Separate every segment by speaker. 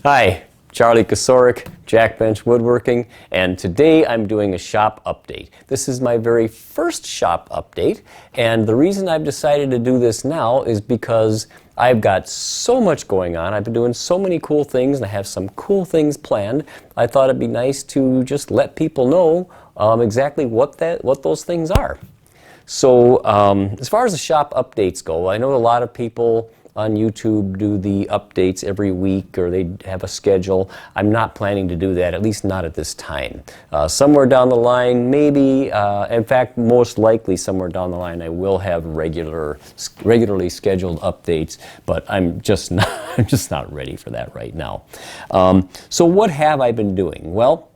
Speaker 1: Hi, Charlie Kosorik, Jackbench Woodworking, and today I'm doing a shop update. This is my very first shop update, and the reason I've decided to do this now is because I've got so much going on. I've been doing so many cool things, and I have some cool things planned. I thought it'd be nice to just let people know exactly what those things are. So as far as the shop updates go, I know a lot of people on YouTube do the updates every week, or they have a schedule. I'm not planning to do that, at least not at this time. Somewhere down the line, maybe, in fact, most likely somewhere down the line, I will have regularly scheduled updates, but I'm just not ready for that right now. So what have I been doing? Well,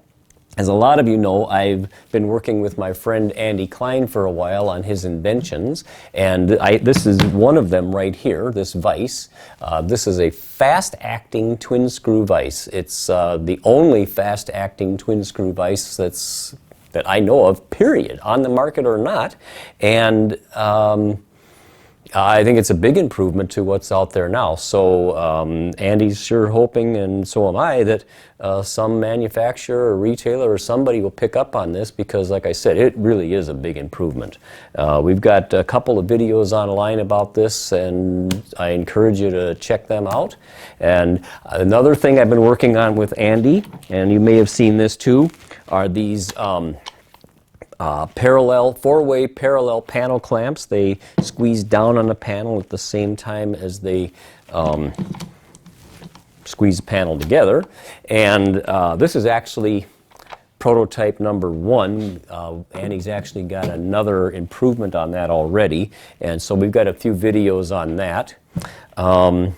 Speaker 1: as a lot of you know, I've been working with my friend Andy Klein for a while on his inventions, and this is one of them right here, this vise. This is a fast-acting twin-screw vise. It's the only fast-acting twin-screw vise that I know of, period, on the market or not, and I think it's a big improvement to what's out there now. So Andy's sure hoping, and so am I, that some manufacturer or retailer or somebody will pick up on this, because like I said, it really is a big improvement. We've got a couple of videos online about this, and I encourage you to check them out. And another thing I've been working on with Andy, and you may have seen this too, are these four-way parallel panel clamps. They squeeze down on the panel at the same time as they squeeze the panel together. And this is actually prototype number 1. Andy's actually got another improvement on that already, and so we've got a few videos on that. The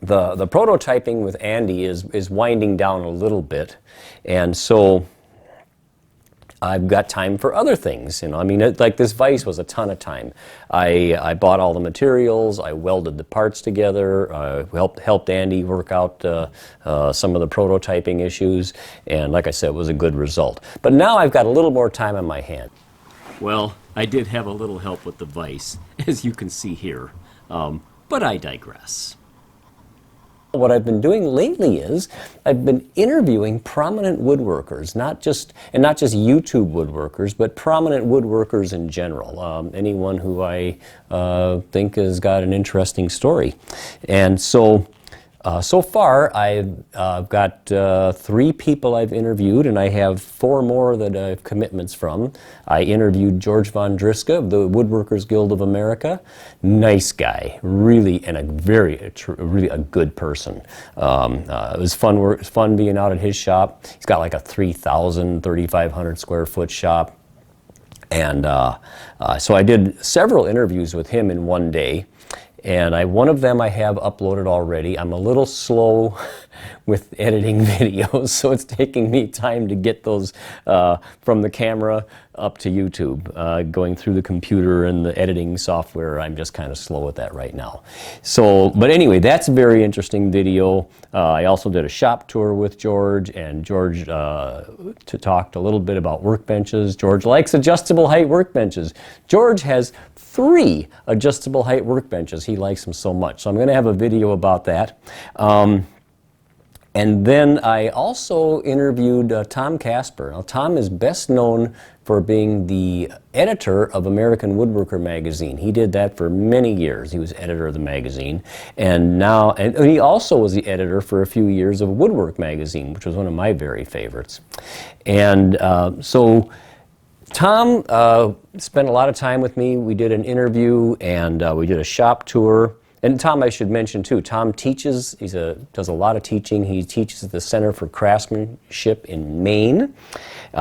Speaker 1: prototyping with Andy is winding down a little bit, and so I've got time for other things, you know. I mean, like this vise was a ton of time. I bought all the materials, I welded the parts together, helped Andy work out some of the prototyping issues, and like I said, it was a good result. But now I've got a little more time on my hand. Well, I did have a little help with the vise, as you can see here, but I digress. What I've been doing lately is I've been interviewing prominent woodworkers, not just YouTube woodworkers, but prominent woodworkers in general. Anyone who I think has got an interesting story. And so far I've got 3 people I've interviewed, and I have 4 more that I have commitments from. I interviewed George Von Driska of the Woodworkers Guild of America. Nice guy, really, and really a good person. It was fun being out at his shop. He's got like a 3,500 square foot shop. And so I did several interviews with him in one day. And one of them I have uploaded already. I'm a little slow with editing videos, so it's taking me time to get those from the camera up to YouTube. Going through the computer and the editing software, I'm just kind of slow with that right now. So, but anyway, that's a very interesting video. I also did a shop tour with George, and George talked a little bit about workbenches. George likes adjustable height workbenches. George has 3 adjustable height workbenches. He likes them so much. So I'm going to have a video about that. And then I also interviewed Tom Casper. Now, Tom is best known for being the editor of American Woodworker magazine. He did that for many years. He was editor of the magazine. And he also was the editor for a few years of Woodwork magazine, which was one of my very favorites. And so Tom spent a lot of time with me. We did an interview, and we did a shop tour. And Tom, I should mention too, Tom teaches, does a lot of teaching. He teaches at the Center for Craftsmanship in Maine. He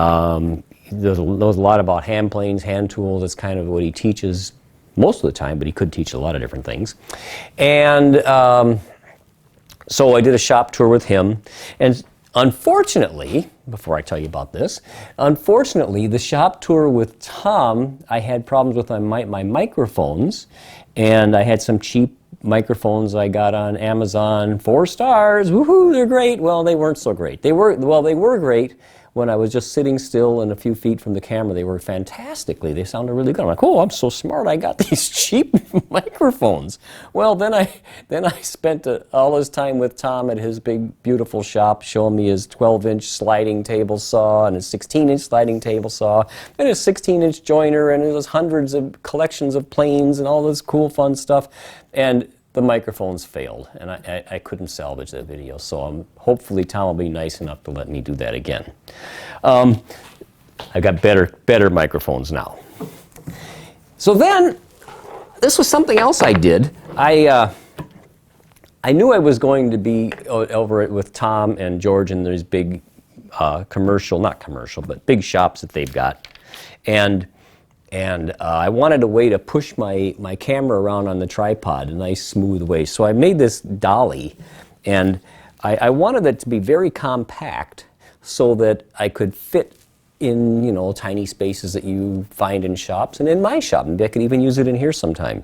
Speaker 1: knows a lot about hand planes, hand tools. That's kind of what he teaches most of the time, but he could teach a lot of different things. And so I did a shop tour with him. And unfortunately, before I tell you about this, unfortunately, the shop tour with Tom, I had problems with my microphones, and I had some cheap microphones I got on Amazon, 4 stars, woohoo, they're great. Well, they weren't so great. They were great when I was just sitting still and a few feet from the camera, they worked fantastically. They sounded really good. I'm like, oh, I'm so smart. I got these cheap microphones. Well, then I spent all this time with Tom at his big, beautiful shop, showing me his 12-inch sliding table saw and his 16-inch sliding table saw and his 16-inch joiner, and it was hundreds of collections of planes and all this cool, fun stuff. And the microphones failed, and I couldn't salvage that video. So hopefully Tom will be nice enough to let me do that again. I got better microphones now. So then, this was something else I did. I knew I was going to be over it with Tom and George in these big not commercial, but big shops that they've got. And I wanted a way to push my camera around on the tripod, a nice smooth way. So I made this dolly, and I wanted it to be very compact so that I could fit in, you know, tiny spaces that you find in shops and in my shop. And I could even use it in here sometime.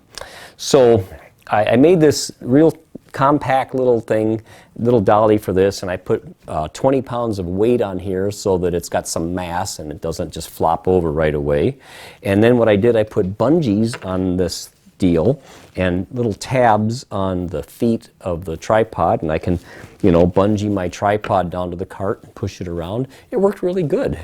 Speaker 1: So I made this real compact little thing, little dolly for this, and I put 20 pounds of weight on here so that it's got some mass and it doesn't just flop over right away. And then what I did, I put bungees on this deal and little tabs on the feet of the tripod, and I can, you know, bungee my tripod down to the cart and push it around. It worked really good.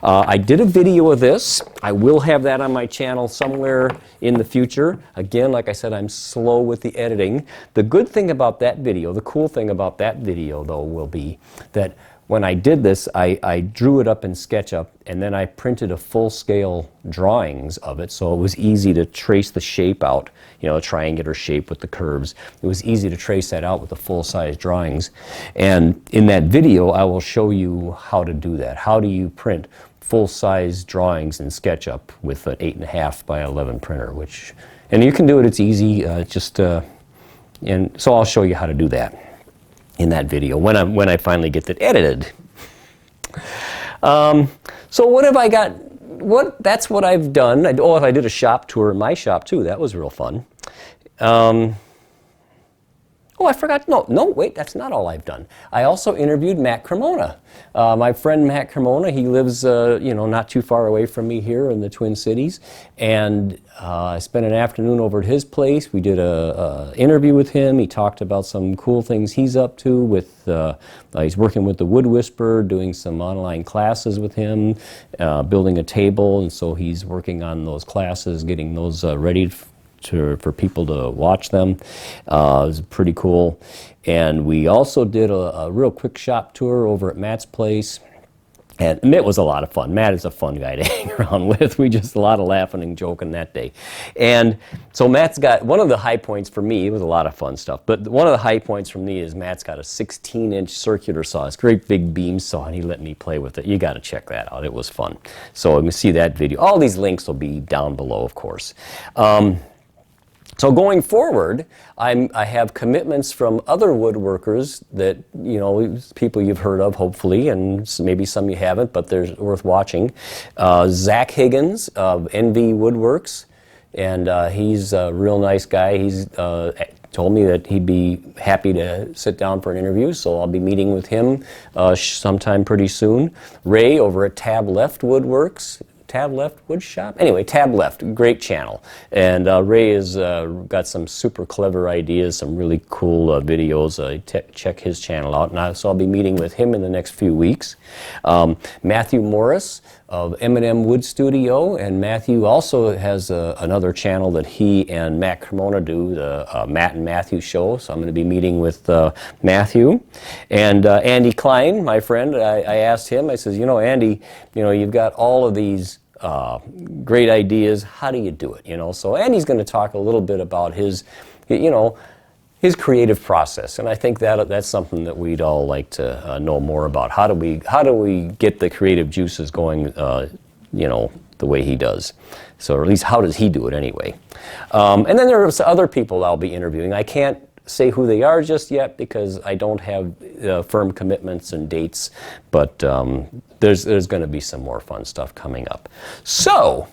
Speaker 1: I did a video of this. I will have that on my channel somewhere in the future. Again, like I said, I'm slow with the editing. The good thing about that video, the cool thing about that video though, will be that when I did this, I drew it up in SketchUp, and then I printed a full-scale drawings of it, so it was easy to trace the shape out, you know, a triangular shape with the curves. It was easy to trace that out with the full-size drawings. And in that video, I will show you how to do that. How do you print full-size drawings in SketchUp with an 8.5 by 11 printer, and you can do it, it's easy, and so I'll show you how to do that in that video when I finally get it edited. So what have I got? That's what I've done. I did a shop tour in my shop too. That was real fun. Oh, I forgot. No, wait, that's not all I've done. I also interviewed Matt Cremona. My friend Matt Cremona, he lives, you know, not too far away from me here in the Twin Cities. And I spent an afternoon over at his place. We did a interview with him. He talked about some cool things he's up to with, he's working with the Wood Whisperer, doing some online classes with him, building a table. And so he's working on those classes, getting those ready for people to watch them. It was pretty cool. And we also did a real quick shop tour over at Matt's place. And it was a lot of fun. Matt is a fun guy to hang around with. We just a lot of laughing and joking that day. And so Matt's got, one of the high points for me, it was a lot of fun stuff, but one of the high points for me is Matt's got a 16-inch circular saw. It's a great big beam saw, and he let me play with it. You got to check that out. It was fun. So let me see that video. All these links will be down below, of course. So going forward, I have commitments from other woodworkers that, you know, people you've heard of, hopefully, and maybe some you haven't, but they're worth watching. Zach Higgins of NV Woodworks, and he's a real nice guy. He's told me that he'd be happy to sit down for an interview, so I'll be meeting with him sometime pretty soon. Ray over at Tab Left Woodworks. Tab Left Wood Shop? Anyway, Tab Left, great channel. And Ray has got some super clever ideas, some really cool videos. Check his channel out. And so I'll be meeting with him in the next few weeks. Matthew Morris of M&M Wood Studio, and Matthew also has another channel that he and Matt Cremona do, the Matt and Matthew show. So I'm going to be meeting with Matthew. And Andy Klein, my friend, I asked him, I says, you know, Andy, you know, you've got all of these great ideas. How do you do it? You know, so Andy's going to talk a little bit about his, you know, his creative process, and I think that's something that we'd all like to know more about. How do we get the creative juices going? You know, the way he does. So, or at least how does he do it anyway? And then there's other people I'll be interviewing. I can't say who they are just yet because I don't have firm commitments and dates, but there's going to be some more fun stuff coming up. So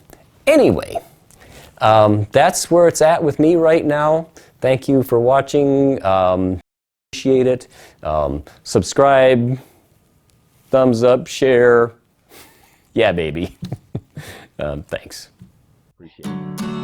Speaker 1: anyway, that's where it's at with me right now. Thank you for watching. Appreciate it. Subscribe, thumbs up, share. Yeah, baby. Thanks.
Speaker 2: Appreciate it.